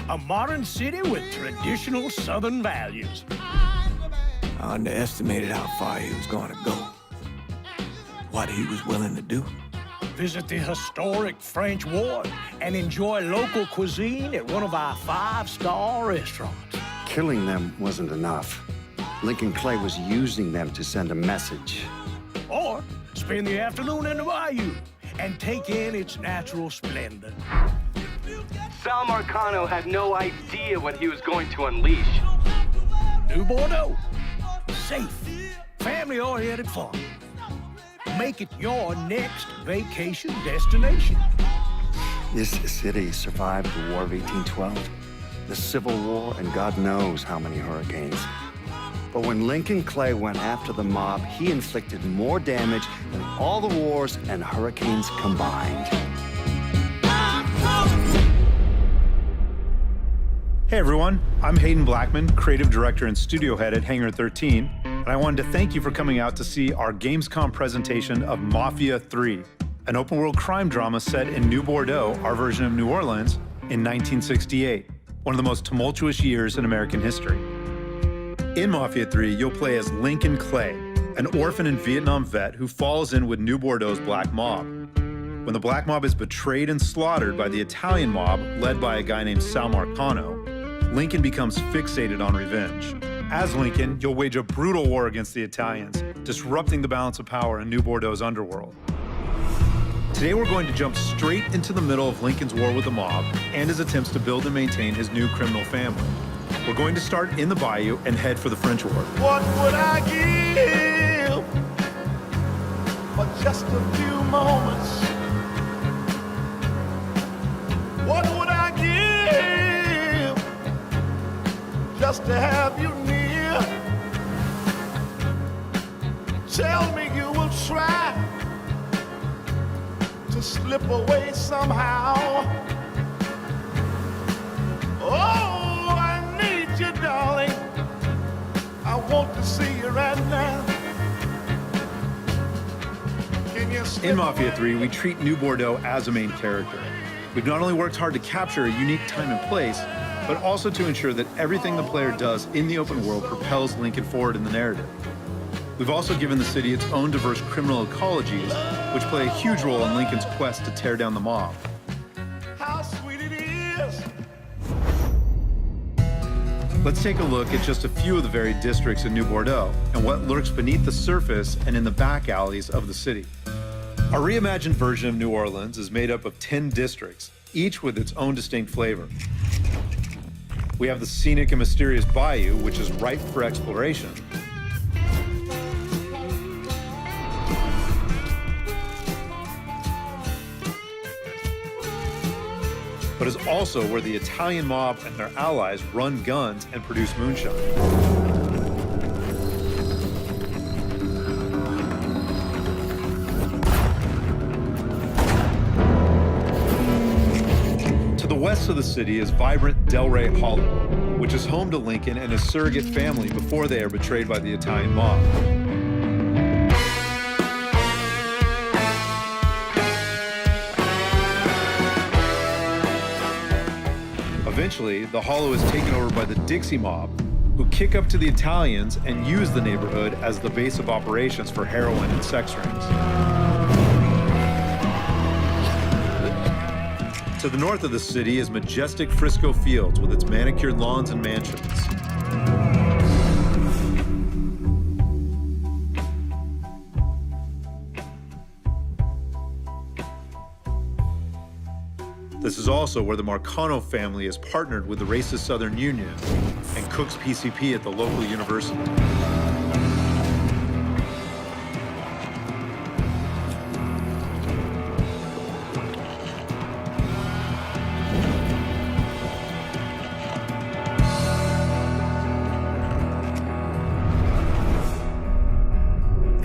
A modern city with traditional Southern values. I underestimated how far he was going to go. What he was willing to do. Visit the historic French Ward and enjoy local cuisine at one of our 5-star restaurants. Killing them wasn't enough. Lincoln Clay was using them to send a message. Or spend the afternoon in the bayou and take in its natural splendor. Sal Marcano had no idea what he was going to unleash. New Bordeaux. Safe, family-oriented fun. Make it your next vacation destination. This city survived the War of 1812, the Civil War, and God knows how many hurricanes. But when Lincoln Clay went after the mob, he inflicted more damage than all the wars and hurricanes combined. Hey everyone, I'm Hayden Blackman, creative director and studio head at Hangar 13, and I wanted to thank you for coming out to see our Gamescom presentation of Mafia III, an open-world crime drama set in New Bordeaux, our version of New Orleans, in 1968, one of the most tumultuous years in American history. In Mafia III, you'll play as Lincoln Clay, an orphan and Vietnam vet who falls in with New Bordeaux's black mob. When the black mob is betrayed and slaughtered by the Italian mob, led by a guy named Sal Marcano, Lincoln becomes fixated on revenge. As Lincoln, you'll wage a brutal war against the Italians, disrupting the balance of power in New Bordeaux's underworld. Today we're going to jump straight into the middle of Lincoln's war with the mob and his attempts to build and maintain his new criminal family. We're going to start in the bayou and head for the French Ward. What would I give for just a few moments? What would I give just to have you near? Tell me you will try to slip away somehow. Oh, I need you, darling. I want to see you right now. Can you slip In Mafia away? 3, we treat New Bordeaux as a main character. We've not only worked hard to capture a unique time and place, but also to ensure that everything the player does in the open world propels Lincoln forward in the narrative. We've also given the city its own diverse criminal ecologies, which play a huge role in Lincoln's quest to tear down the mob. How sweet it is. Let's take a look at just a few of the varied districts in New Bordeaux and what lurks beneath the surface and in the back alleys of the city. Our reimagined version of New Orleans is made up of 10 districts, each with its own distinct flavor. We have the scenic and mysterious bayou, which is ripe for exploration. But is also where the Italian mob and their allies run guns and produce moonshine. To the west of the city is vibrant Delray Hollow, which is home to Lincoln and his surrogate family before they are betrayed by the Italian mob. Eventually, the Hollow is taken over by the Dixie mob, who kick up to the Italians and use the neighborhood as the base of operations for heroin and sex rings. To the north of the city is majestic Frisco Fields with its manicured lawns and mansions. This is also where the Marcano family is partnered with the racist Southern Union and cooks PCP at the local university.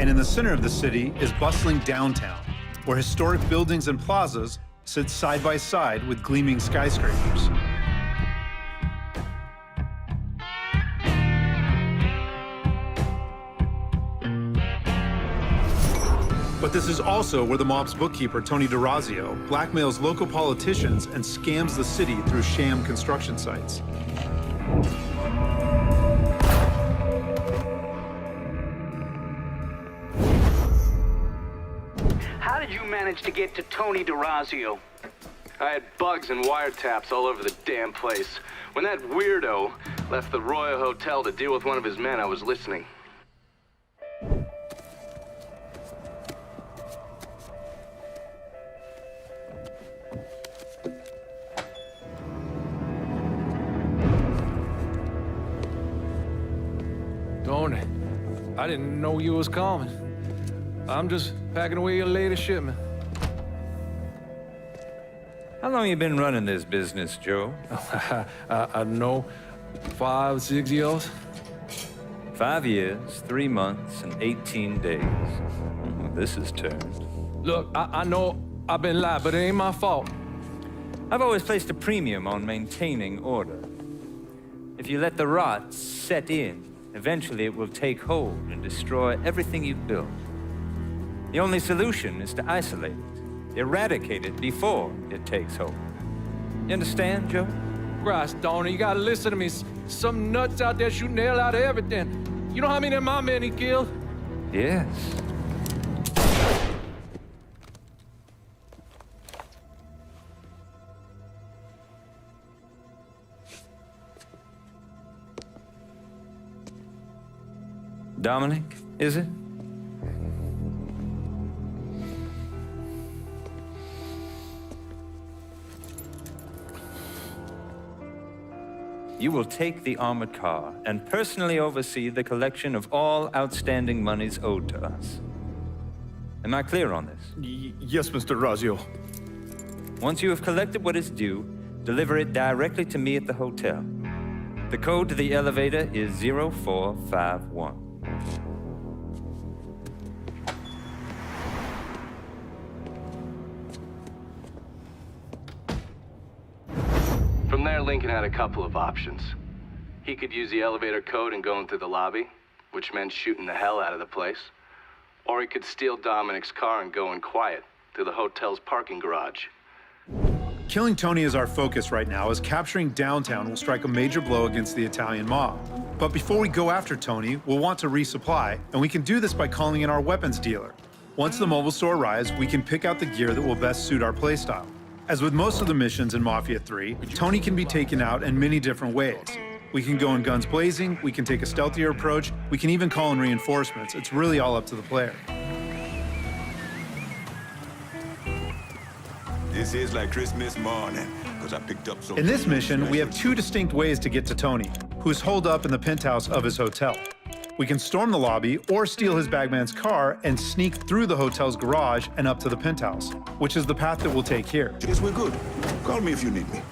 And in the center of the city is bustling downtown, where historic buildings and plazas sit side by side with gleaming skyscrapers. But this is also where the mob's bookkeeper, Tony DeRazio, blackmails local politicians and scams the city through sham construction sites. How did you manage to get to Tony DeRazio? I had bugs and wiretaps all over the damn place. When that weirdo left the Royal Hotel to deal with one of his men, I was listening. Tony, I didn't know you was coming. I'm just packing away your latest shipment. How long you been running this business, Joe? I don't know, 5, 6 years? 5 years, 3 months, and 18 days. This is turned. Look, I know I've been lied, but it ain't my fault. I've always placed a premium on maintaining order. If you let the rot set in, eventually it will take hold and destroy everything you've built. The only solution is to isolate it, eradicate it before it takes hold. You understand, Joe? Christ, Tony, you gotta listen to me. Some nuts out there shooting the hell out of everything. You know how many of my men he killed? Yes. Dominic, is it? You will take the armored car and personally oversee the collection of all outstanding monies owed to us. Am I clear on this? Yes, Mr. Razio. Once you have collected what is due, deliver it directly to me at the hotel. The code to the elevator is 0451. From there, Lincoln had a couple of options. He could use the elevator code and go in through the lobby, which meant shooting the hell out of the place. Or he could steal Dominic's car and go in quiet through the hotel's parking garage. Killing Tony is our focus right now, as capturing downtown will strike a major blow against the Italian mob. But before we go after Tony, we'll want to resupply, and we can do this by calling in our weapons dealer. Once the mobile store arrives, we can pick out the gear that will best suit our playstyle. As with most of the missions in Mafia III, Tony can be taken out in many different ways. We can go in guns blazing, we can take a stealthier approach, we can even call in reinforcements. It's really all up to the player. This is like Christmas morning, because I picked up some... In this mission, we have 2 distinct ways to get to Tony, who is holed up in the penthouse of his hotel. We can storm the lobby or steal his bagman's car and sneak through the hotel's garage and up to the penthouse, which is the path that we'll take here. Yes, we're good. Call me if you need me.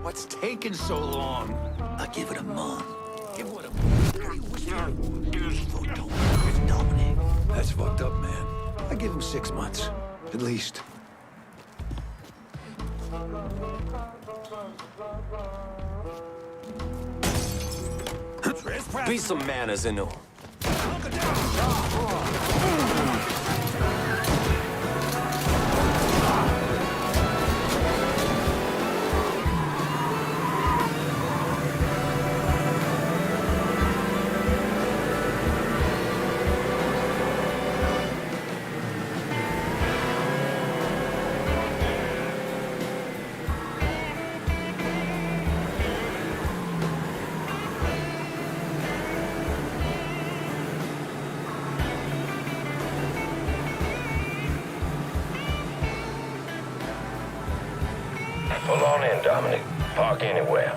What's taking so long? I give it a month. Give it a Dominic. That's fucked up, man. I give him 6 months, at least. Be some manners in them. Pull on in, Dominic. Park anywhere.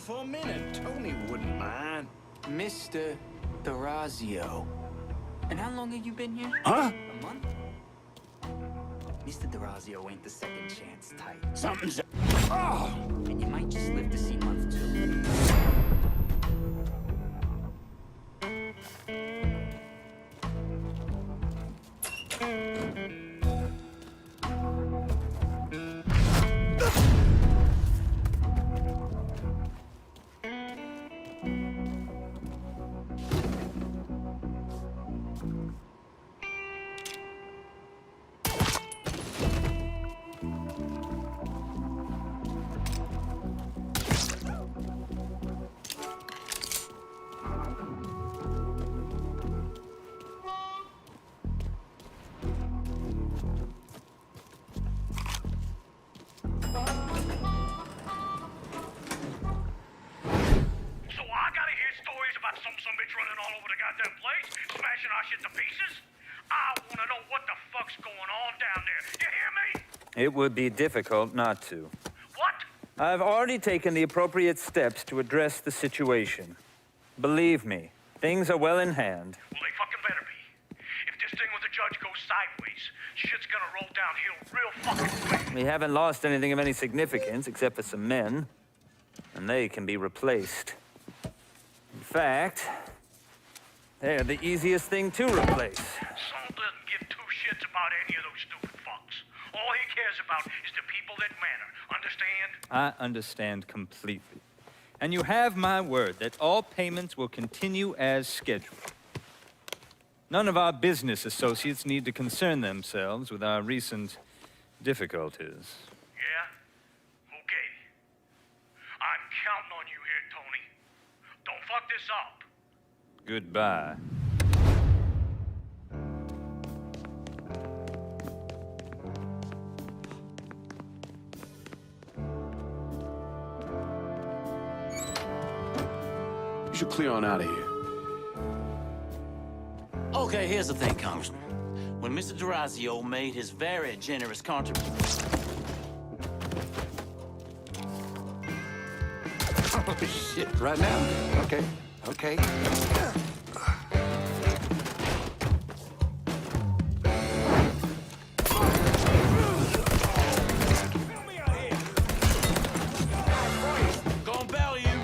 for a minute. Tony wouldn't mind. Mr. D'Orazio. And how long have you been here? Huh? A month? Mr. D'Orazio ain't the second chance type. Something's... Oh! And you might just live to see month 2. It would be difficult not to. What? I've already taken the appropriate steps to address the situation. Believe me, things are well in hand. Well, they fucking better be. If this thing with the judge goes sideways, shit's gonna roll downhill real fucking quick. We haven't lost anything of any significance except for some men, and they can be replaced. In fact, they're the easiest thing to replace. Saul doesn't give two shits about any of those stupid fucks. All he cares about is the people that matter. Understand? I understand completely. And you have my word that all payments will continue as scheduled. None of our business associates need to concern themselves with our recent difficulties. Yeah? Okay. I'm counting on you here, Tony. Don't fuck this up. Goodbye. You should clear on out of here. Okay, here's the thing, Congressman. When Mr. D'Orazio made his very generous contribution... Oh, shit. Right now? Okay. Okay. Gonna bail you.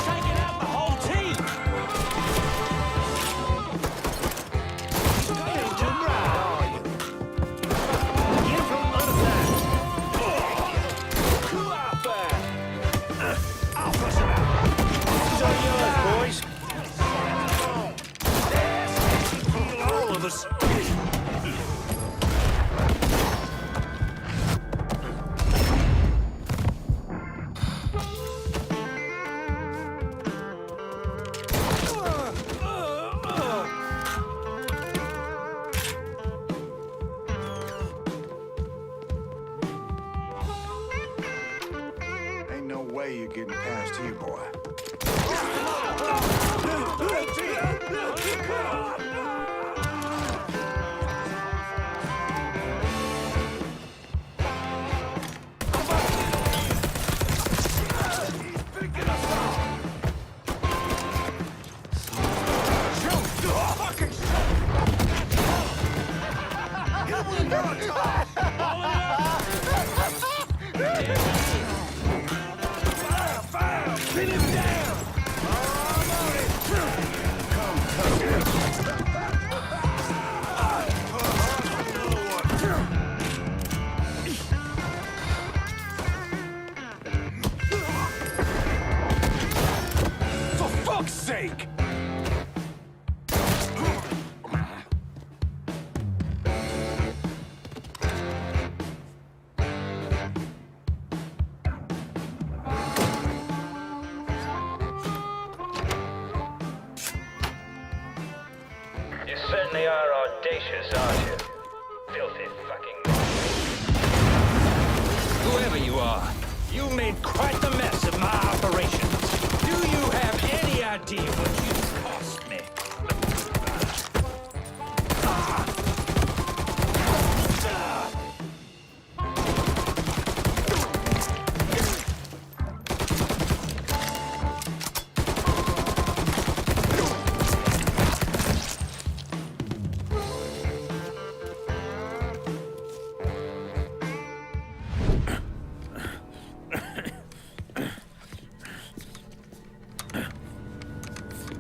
Taking out the whole team. Ain't no way you're getting past here, boy. For fuck's sake! You certainly are audacious, aren't you? Filthy fucking... Whoever you are, you made quite the mess of my operations. Do you have any idea what you've cost me?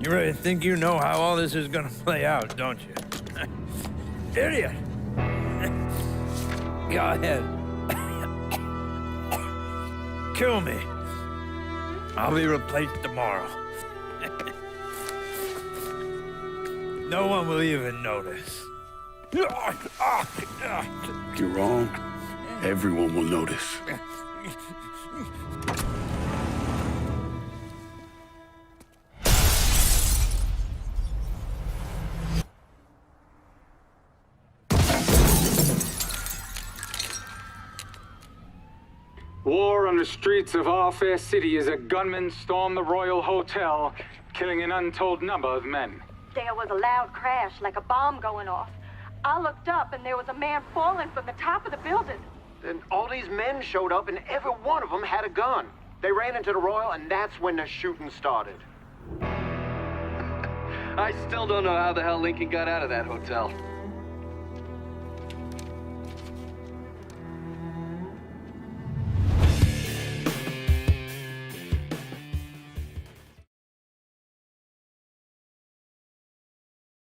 You really think you know how all this is gonna play out, don't you? Idiot! Go ahead. Kill me. I'll be replaced tomorrow. No one will even notice. You're wrong. Everyone will notice. War on the streets of our fair city as a gunman stormed the Royal Hotel, killing an untold number of men. There was a loud crash, like a bomb going off. I looked up and there was a man falling from the top of the building. Then all these men showed up and every one of them had a gun. They ran into the Royal and that's when the shooting started. I still don't know how the hell Lincoln got out of that hotel.